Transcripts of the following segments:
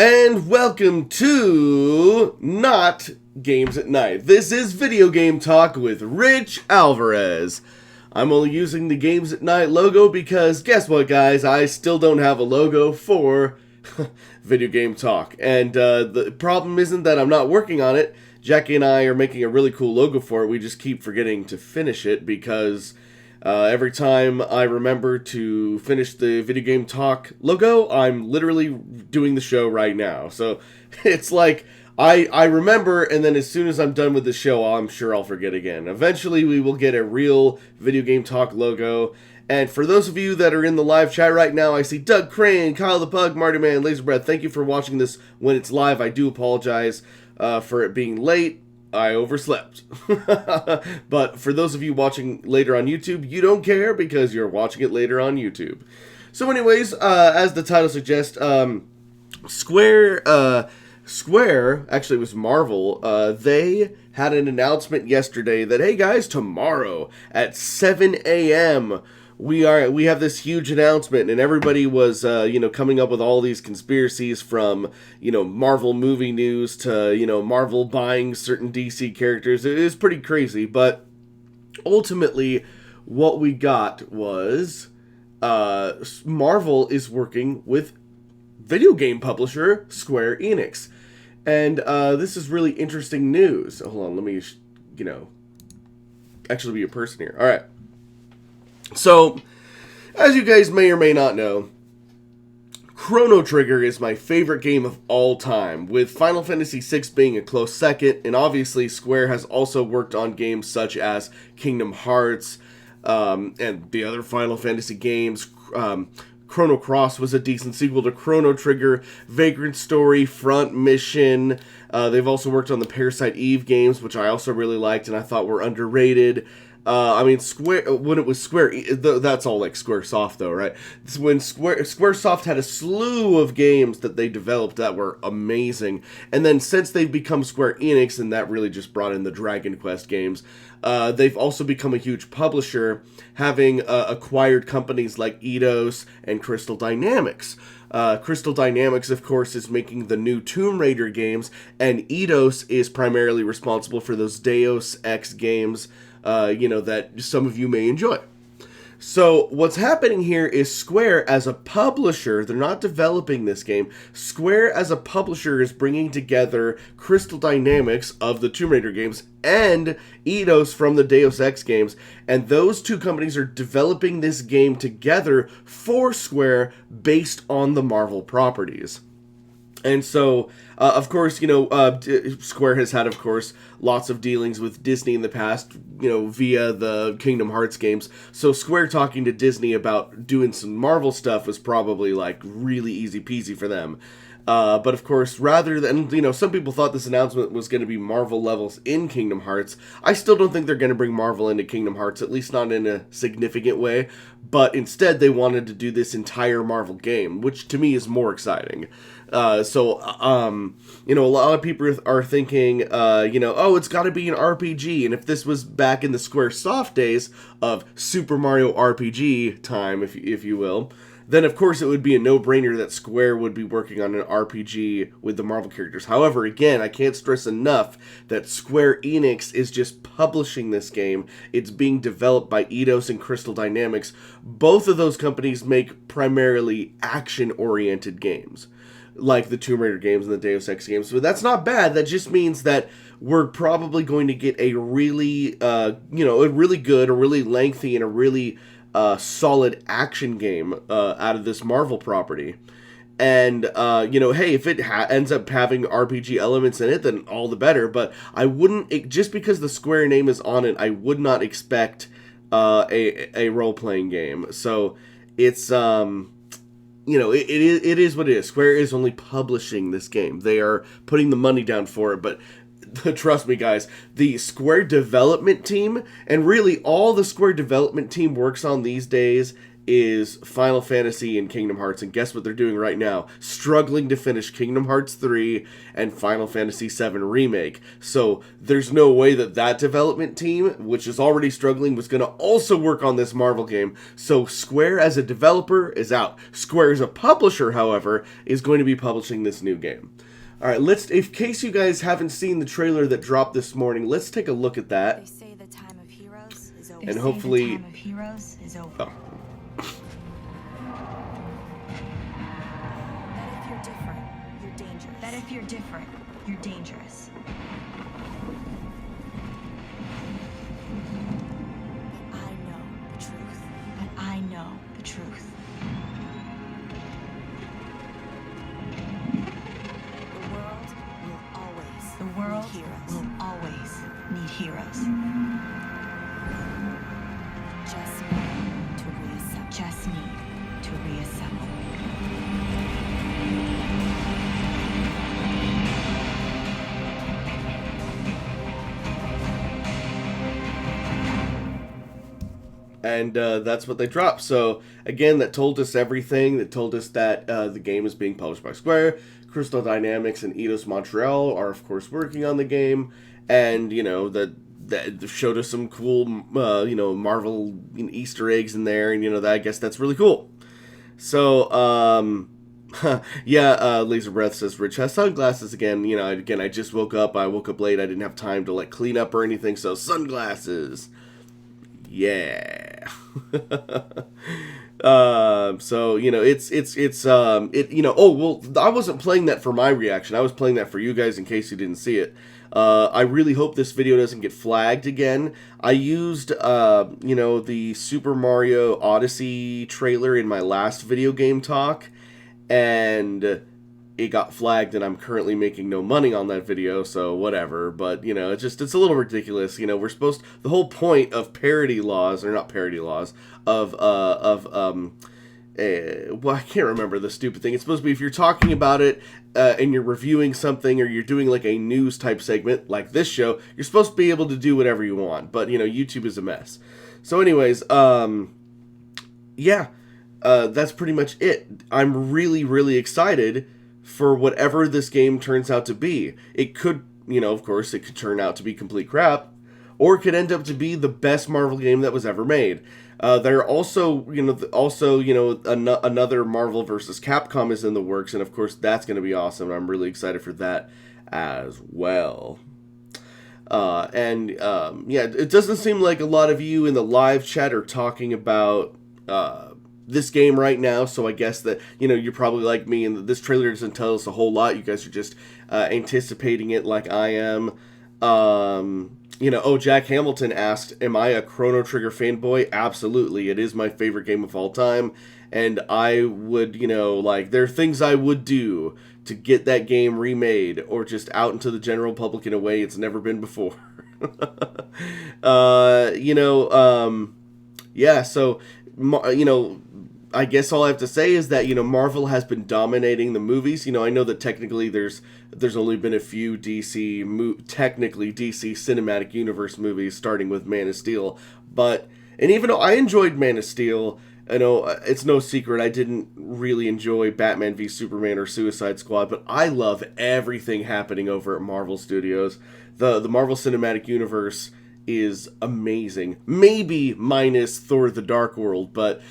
And welcome to Not Games at Night. This is Video Game Talk with Rich Alvarez. I'm only using the Games at Night logo because, guess what guys, I still don't have a logo for Video Game Talk. And the problem isn't that I'm not working on it. Jackie and I are making a really cool logo for it. We just keep forgetting to finish it because every time I remember to finish the Video Game Talk logo, I'm literally doing the show right now. So it's like I remember, and then as soon as I'm done with the show, I'm sure I'll forget again. Eventually, we will get a real Video Game Talk logo. And for those of you that are in the live chat right now, I see Doug Crane, Kyle the Pug, Marty Man, Laser Breath. Thank you for watching this when it's live. I do apologize for it being late. I overslept. But for those of you watching later on YouTube, you don't care because you're watching it later on YouTube. So anyways, as the title suggests, Square, actually it was Marvel, they had an announcement yesterday that, hey guys, tomorrow at 7 a.m., we have this huge announcement, and everybody was, coming up with all these conspiracies from, Marvel movie news to, Marvel buying certain DC characters. It is pretty crazy, but ultimately, what we got was, Marvel is working with video game publisher Square Enix. And, this is really interesting news. Hold on, let me, actually be a person here. Alright. So, as you guys may or may not know, Chrono Trigger is my favorite game of all time, with Final Fantasy VI being a close second, and obviously Square has also worked on games such as Kingdom Hearts, and the other Final Fantasy games. Chrono Cross was a decent sequel to Chrono Trigger, Vagrant Story, Front Mission. They've also worked on the Parasite Eve games, which I also really liked and I thought were underrated. Square, when it was Square, that's all like Squaresoft though, right? When Squaresoft had a slew of games that they developed that were amazing, and then since they've become Square Enix, and that really just brought in the Dragon Quest games, they've also become a huge publisher, having acquired companies like Eidos and Crystal Dynamics. Crystal Dynamics, of course, is making the new Tomb Raider games, and Eidos is primarily responsible for those Deus Ex games, that some of you may enjoy. So what's happening here is Square as a publisher, they're not developing this game, Square as a publisher is bringing together Crystal Dynamics of the Tomb Raider games and Eidos from the Deus Ex games, and those two companies are developing this game together for Square based on the Marvel properties. And so, of course, Square has had, of course, lots of dealings with Disney in the past, via the Kingdom Hearts games. So Square talking to Disney about doing some Marvel stuff was probably, really easy peasy for them. But of course, rather than, some people thought this announcement was going to be Marvel levels in Kingdom Hearts. I still don't think they're going to bring Marvel into Kingdom Hearts, at least not in a significant way. But instead, they wanted to do this entire Marvel game, which to me is more exciting. A lot of people are thinking, it's got to be an RPG. And if this was back in the Squaresoft days of Super Mario RPG time, if you will, then of course it would be a no-brainer that Square would be working on an RPG with the Marvel characters. However, again, I can't stress enough that Square Enix is just publishing this game. It's being developed by Eidos and Crystal Dynamics. Both of those companies make primarily action-oriented games, like the Tomb Raider games and the Deus Ex games. But that's not bad. That just means that we're probably going to get a really, a really good, a really lengthy, and a really solid action game out of this Marvel property. And, hey, if it ends up having RPG elements in it, then all the better. But I wouldn't, just because the Square name is on it, I would not expect a role-playing game. So it's, it is what it is. Square is only publishing this game. They are putting the money down for it, but trust me, guys, the Square development team, and really all the Square development team works on these days, is Final Fantasy and Kingdom Hearts, and guess what they're doing right now? Struggling to finish Kingdom Hearts 3 and Final Fantasy 7 Remake. So there's no way that that development team, which is already struggling, was going to also work on this Marvel game. So Square as a developer is out. Square as a publisher, however, is going to be publishing this new game. Alright, in case you guys haven't seen the trailer that dropped this morning, let's take a look at that. They say the time of heroes is over. And hopefully... The time of heroes is over. Oh. That if you're different, you're dangerous. But I know the truth. But I know the truth. The world will always need heroes. Just need to reassemble. Just need to reassemble. And that's what they dropped. So, again, that told us everything. That told us that the game is being published by Square. Crystal Dynamics and Eidos Montreal are, of course, working on the game. And, you know, that showed us some cool, Marvel Easter eggs in there. And, I guess that's really cool. So, Laser Breath says, Rich has sunglasses again. I just woke up. I woke up late. I didn't have time to, clean up or anything. So, sunglasses. Yeah. I wasn't playing that for my reaction. I was playing that for you guys in case you didn't see it. I really hope this video doesn't get flagged again. I used, the Super Mario Odyssey trailer in my last video game talk, and it got flagged, and I'm currently making no money on that video, so whatever. But, it's a little ridiculous. We're supposed... The whole point of parody laws, or not parody laws, I can't remember the stupid thing. It's supposed to be if you're talking about it, and you're reviewing something, or you're doing, a news-type segment, like this show, you're supposed to be able to do whatever you want. But, YouTube is a mess. So anyways, that's pretty much it. I'm really, really excited for whatever this game turns out to be. It could, of course, it could turn out to be complete crap, or it could end up to be the best Marvel game that was ever made. There are also, another Marvel versus Capcom is in the works, and of course that's going to be awesome. I'm really excited for that as well. It doesn't seem like a lot of you in the live chat are talking about this game right now, so I guess that, you're probably like me, and this trailer doesn't tell us a whole lot. You guys are just anticipating it like I am. Jack Hamilton asked, am I a Chrono Trigger fanboy? Absolutely. It is my favorite game of all time, and I would, there are things I would do to get that game remade, or just out into the general public in a way it's never been before. I guess all I have to say is that, Marvel has been dominating the movies. I know that technically there's only been a few DC Cinematic Universe movies, starting with Man of Steel. And even though I enjoyed Man of Steel, it's no secret I didn't really enjoy Batman v Superman or Suicide Squad, but I love everything happening over at Marvel Studios. The Marvel Cinematic Universe is amazing. Maybe minus Thor: The Dark World, but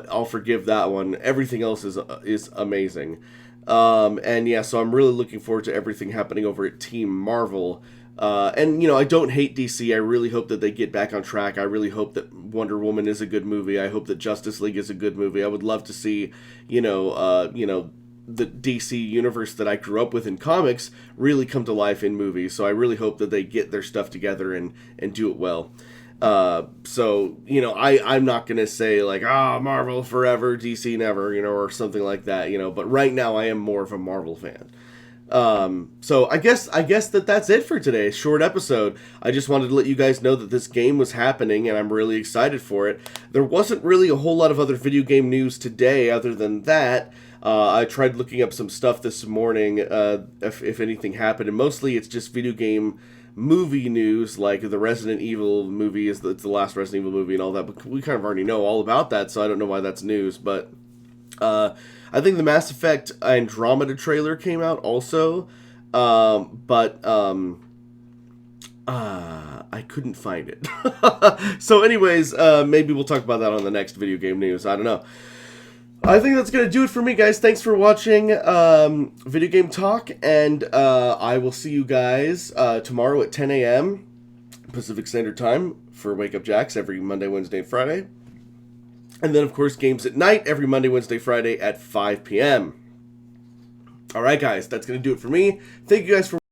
I'll forgive that one. Everything else is amazing. So I'm really looking forward to everything happening over at Team Marvel. I don't hate DC. I really hope that they get back on track. I really hope that Wonder Woman is a good movie. I hope that Justice League is a good movie. I would love to see, the DC universe that I grew up with in comics really come to life in movies. So I really hope that they get their stuff together and do it well. I'm not going to say Marvel forever, DC never, or something like that, but right now I am more of a Marvel fan. So I guess that's it for today. Short episode. I just wanted to let you guys know that this game was happening, and I'm really excited for it. There wasn't really a whole lot of other video game news today other than that. I tried looking up some stuff this morning, if anything happened, and mostly it's just video game movie news, like the Resident Evil movie it's the last Resident Evil movie and all that, but we kind of already know all about that, so I don't know why that's news. But I think the Mass Effect Andromeda trailer came out also, I couldn't find it. So anyways, maybe we'll talk about that on the next video game news. I don't know. I think that's going to do it for me, guys. Thanks for watching Video Game Talk, and I will see you guys tomorrow at 10 a.m. Pacific Standard Time for Wake Up Jacks every Monday, Wednesday, and Friday. And then, of course, games at night every Monday, Wednesday, Friday at 5 p.m. All right, guys, that's going to do it for me. Thank you guys for